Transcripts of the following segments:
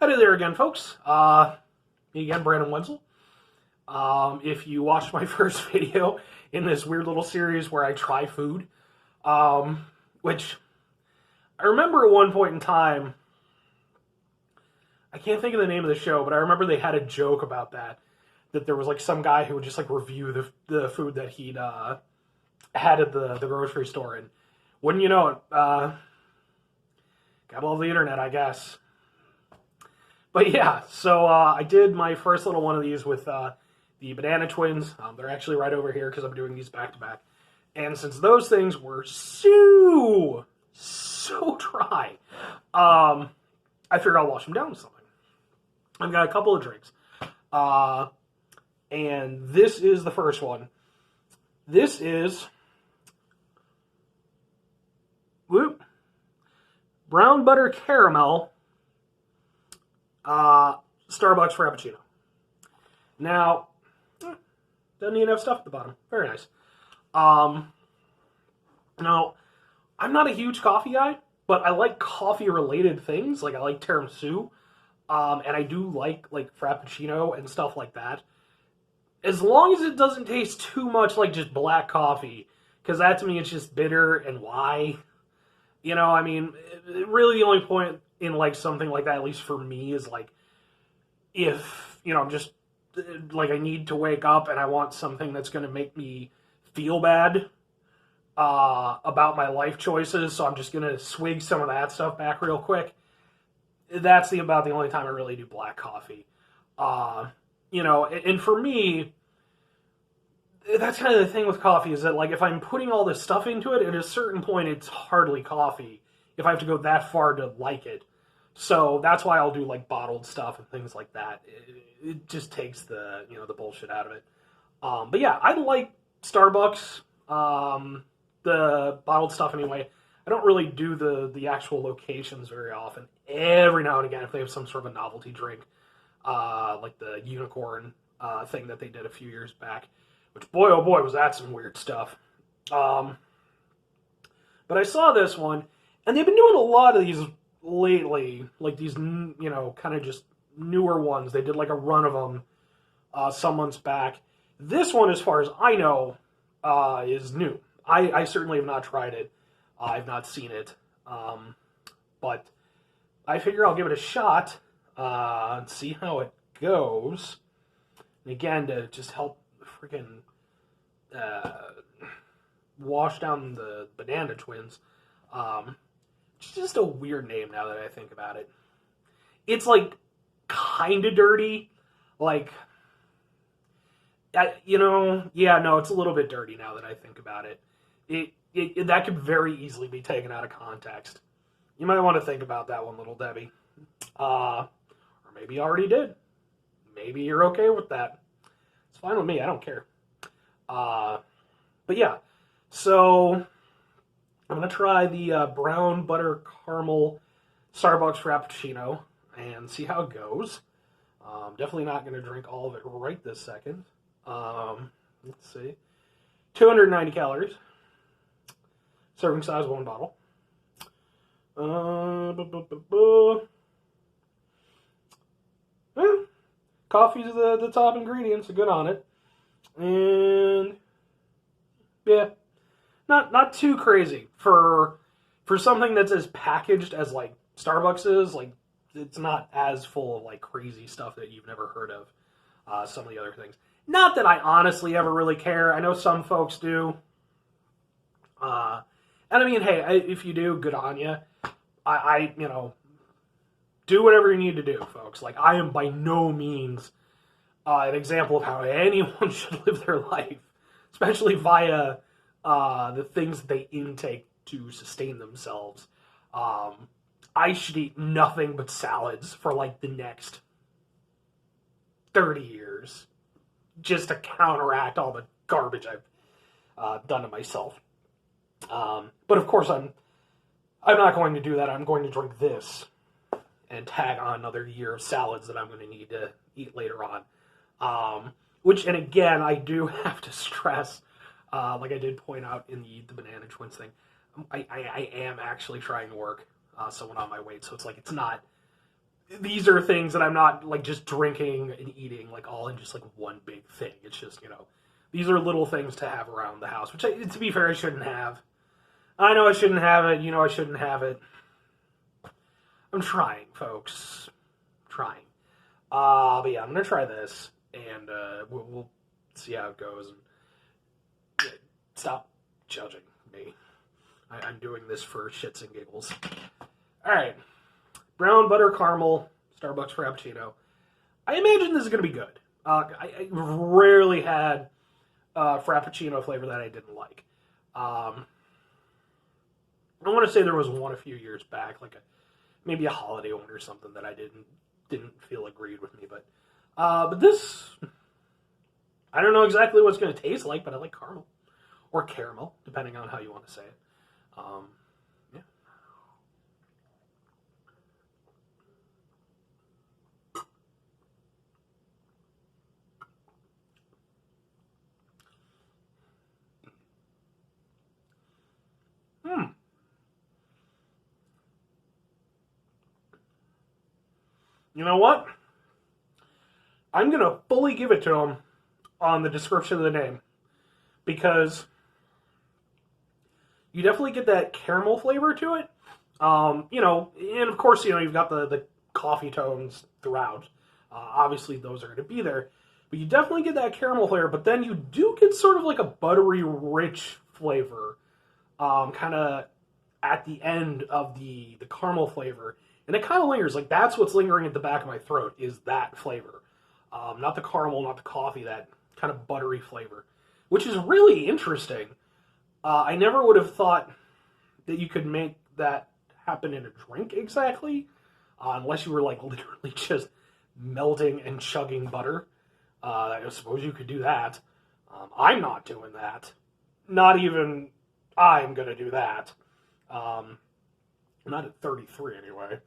Hey there again, folks. Me again, Brandon Wenzel. If you watched my first video in this weird little series where I try food, which I remember at one point in time, I can't think of the name of the show, but I remember they had a joke about that there was like some guy who would just like review the food that he'd had at the grocery store, and wouldn't you know it, gotta love the internet, I guess. But yeah, so I did my first little one of these with the banana twins. They're actually right over here because I'm doing these back to back. And since those things were so dry, I figured I'll wash them down with something. I've got a couple of drinks. And this is the first one. This is brown butter caramel Starbucks Frappuccino. Now, doesn't even have stuff at the bottom. Very nice. Now, I'm not a huge coffee guy, but I like coffee-related things. Like, I like tiramisu, and I do like Frappuccino and stuff like that. As long as it doesn't taste too much like just black coffee, because that to me it's just bitter, and why? You know, I mean, really the only point in like something like that, at least for me, is like if, you know, I'm just like I need to wake up and I want something that's going to make me feel bad about my life choices, so I'm just going to swig some of that stuff back real quick. That's about the only time I really do black coffee. You know, and for me, that's kind of the thing with coffee, is that like if I'm putting all this stuff into it, at a certain point it's hardly coffee if I have to go that far to like it. So that's why I'll do like bottled stuff and things like that. It just takes the, you know, the bullshit out of it. But yeah, I like Starbucks, the bottled stuff anyway. I don't really do the actual locations very often. Every now and again, if they have some sort of a novelty drink, like the unicorn thing that they did a few years back, which boy oh boy was that some weird stuff. But I saw this one, and they've been doing a lot of these lately, like these, you know, kind of just newer ones. They did like a run of them some months back. This one, as far as I know, is new. I certainly have not tried it. I've not seen it. But I figure I'll give it a shot and see how it goes. And again, to just help freaking wash down the banana twins. It's just a weird name now that I think about it. It's like kind of dirty. Like, you know, yeah, no, it's a little bit dirty now that I think about it. It that could very easily be taken out of context. You might want to think about that one, little Debbie. Or maybe you already did. Maybe you're okay with that. It's fine with me. I don't care. But yeah, so I'm going to try the brown butter caramel Starbucks Frappuccino and see how it goes. Definitely not going to drink all of it right this second. Let's see. 290 calories. Serving size, 1 bottle. Coffee's the top ingredient, so good on it. And yeah, not too crazy for something that's as packaged as like Starbucks is. Like, it's not as full of like crazy stuff that you've never heard of. Some of the other things. Not that I honestly ever really care. I know some folks do. And I mean, hey, if you do, good on you. I you know, do whatever you need to do, folks. Like, I am by no means an example of how anyone should live their life, especially via the things that they intake to sustain themselves. I should eat nothing but salads for like the next 30 years just to counteract all the garbage I've done to myself. But of course, I'm not going to do that. I'm going to drink this and tag on another year of salads that I'm going to need to eat later on. Which, and again, I do have to stress, like I did point out in the banana twins thing, I am actually trying to work someone on my weight, so it's like it's not these are things that I'm not like just drinking and eating like all in just like one big thing. It's just, these are little things to have around the house, which to be fair, I shouldn't have. I know I shouldn't have it. I shouldn't have it. I'm trying, folks. Trying. But yeah, I'm gonna try this, and we'll see how it goes. And stop judging me. I'm doing this for shits and giggles. All right, brown butter caramel Starbucks Frappuccino. I imagine this is gonna be good. I rarely had Frappuccino flavor that I didn't like. I want to say there was one a few years back, like maybe a holiday one or something that I didn't feel agreed with me. But this, I don't know exactly what it's going to taste like, but I like caramel or caramel, depending on how you want to say it. Yeah. You know what? I'm going to fully give it to him on the description of the name, because you definitely get that caramel flavor to it. And of course, you've got the coffee tones throughout. Obviously, those are going to be there. But you definitely get that caramel flavor, but then you do get sort of like a buttery, rich flavor kind of at the end of the caramel flavor. And it kind of lingers. Like, that's what's lingering at the back of my throat, is that flavor. Not the caramel, not the coffee, that kind of buttery flavor, which is really interesting. I never would have thought that you could make that happen in a drink exactly, unless you were like literally just melting and chugging butter. I suppose you could do that. I'm not doing that. Not even I'm going to do that. Not at 33 anyway.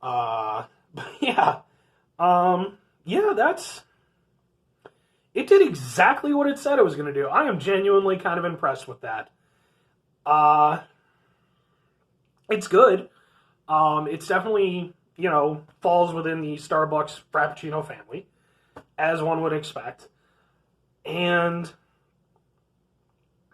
But yeah. It did exactly what it said it was going to do. I am genuinely kind of impressed with that. It's good. It's definitely, falls within the Starbucks Frappuccino family, as one would expect. And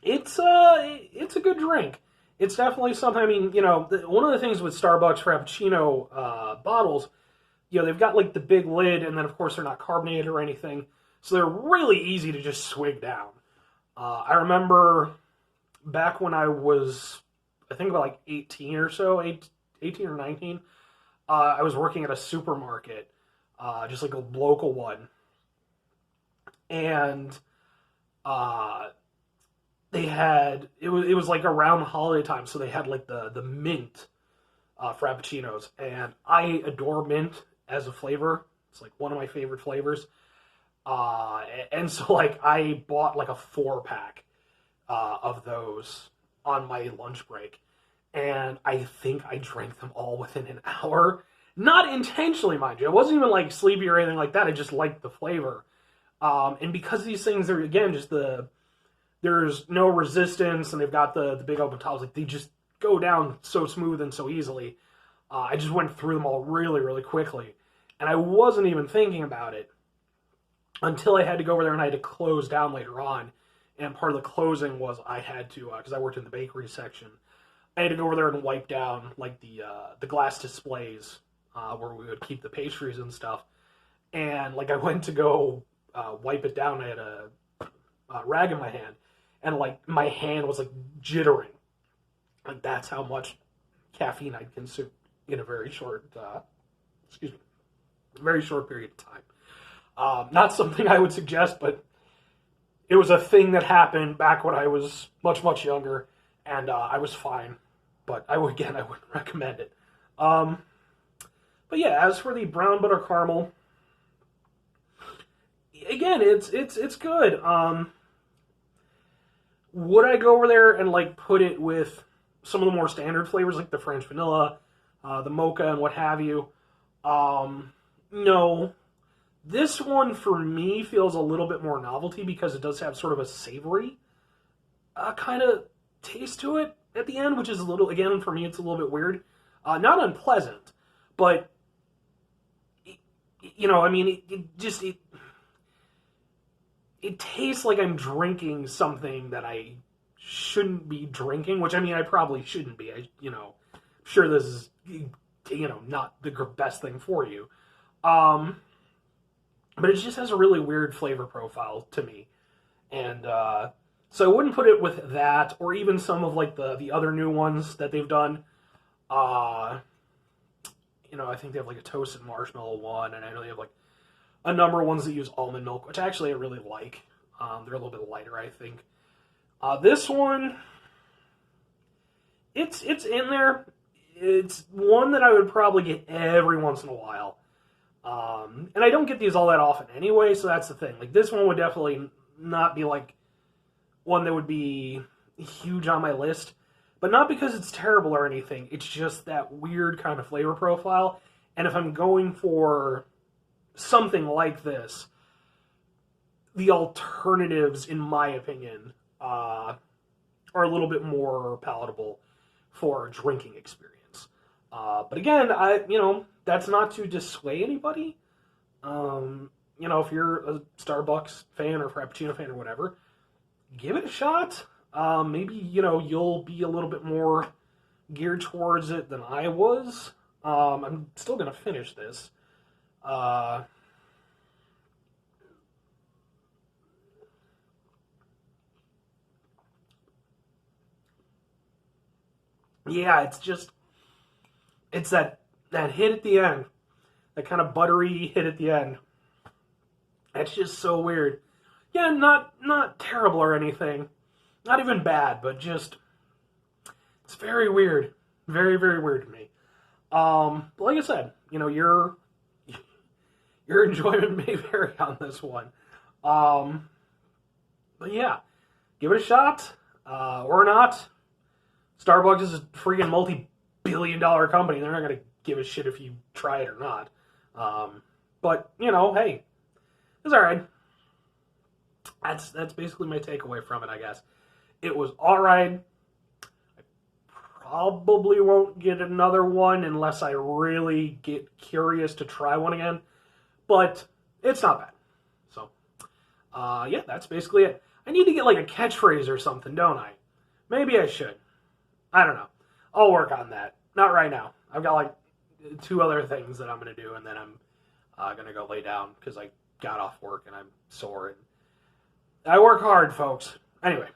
it's a good drink. It's definitely something, one of the things with Starbucks Frappuccino bottles, they've got like the big lid, and then of course they're not carbonated or anything, so they're really easy to just swig down. I remember back when I was, I think about like 18 or so, 18 or 19, I was working at a supermarket, just like a local one, and they had, it was like around the holiday time, so they had like the mint Frappuccinos, and I adore mint as a flavor. It's like one of my favorite flavors. And so like I bought like a 4-pack of those on my lunch break, and I think I drank them all within an hour. Not intentionally, mind you. I wasn't even like sleepy or anything like that. I just liked the flavor. And because these things are, again, just there's no resistance, and they've got the big open tops, like they just go down so smooth and so easily. I just went through them all really, really quickly. And I wasn't even thinking about it until I had to go over there and I had to close down later on. And part of the closing was I had to, because I worked in the bakery section, I had to go over there and wipe down like the glass displays where we would keep the pastries and stuff. And like I went to go wipe it down, I had a rag in my hand, and like my hand was like jittering. Like that's how much caffeine I'd consumed in a very short, very short period of time. Not something I would suggest, but it was a thing that happened back when I was much, much younger, and I was fine. But I wouldn't recommend it. But yeah, as for the brown butter caramel, again, it's good. Would I go over there and like put it with some of the more standard flavors like the French vanilla, the mocha, and what have you? No. This one, for me, feels a little bit more novelty because it does have sort of a savory kind of taste to it at the end, which is a little, again, for me, it's a little bit weird. Not unpleasant, but I mean, it tastes like I'm drinking something that I shouldn't be drinking, which I mean, I probably shouldn't be. Sure this is, not the best thing for you. Um, but it just has a really weird flavor profile to me. And so I wouldn't put it with that, or even some of like the other new ones that they've done. Uh, I think they have like a toasted marshmallow one, and I know they have like a number of ones that use almond milk, which actually I really like. They're a little bit lighter, I think. This one, it's in there. It's one that I would probably get every once in a while. And I don't get these all that often anyway, so that's the thing. Like, this one would definitely not be like one that would be huge on my list, but not because it's terrible or anything. It's just that weird kind of flavor profile. And if I'm going for something like this, the alternatives, in my opinion, are a little bit more palatable for a drinking experience. But again, that's not to dissuade anybody. If you're a Starbucks fan or Frappuccino fan or whatever, give it a shot. Maybe, you'll be a little bit more geared towards it than I was. I'm still going to finish this. Yeah, it's that hit at the end. That kind of buttery hit at the end. That's just so weird. Yeah, not terrible or anything. Not even bad, but just it's very weird. Very, very weird to me. But like I said, your enjoyment may vary on this one. But yeah, give it a shot, or not. Starbucks is a freaking multi-billion-dollar company. They're not going to give a shit if you try it or not. But hey, it's all right. That's basically my takeaway from it, I guess. It was all right. I probably won't get another one unless I really get curious to try one again. But it's not bad. So, yeah, that's basically it. I need to get like a catchphrase or something, don't I? Maybe I should. I don't know. I'll work on that. Not right now. I've got like 2 other things that I'm going to do, and then I'm going to go lay down because I got off work and I'm sore. And I work hard, folks. Anyway.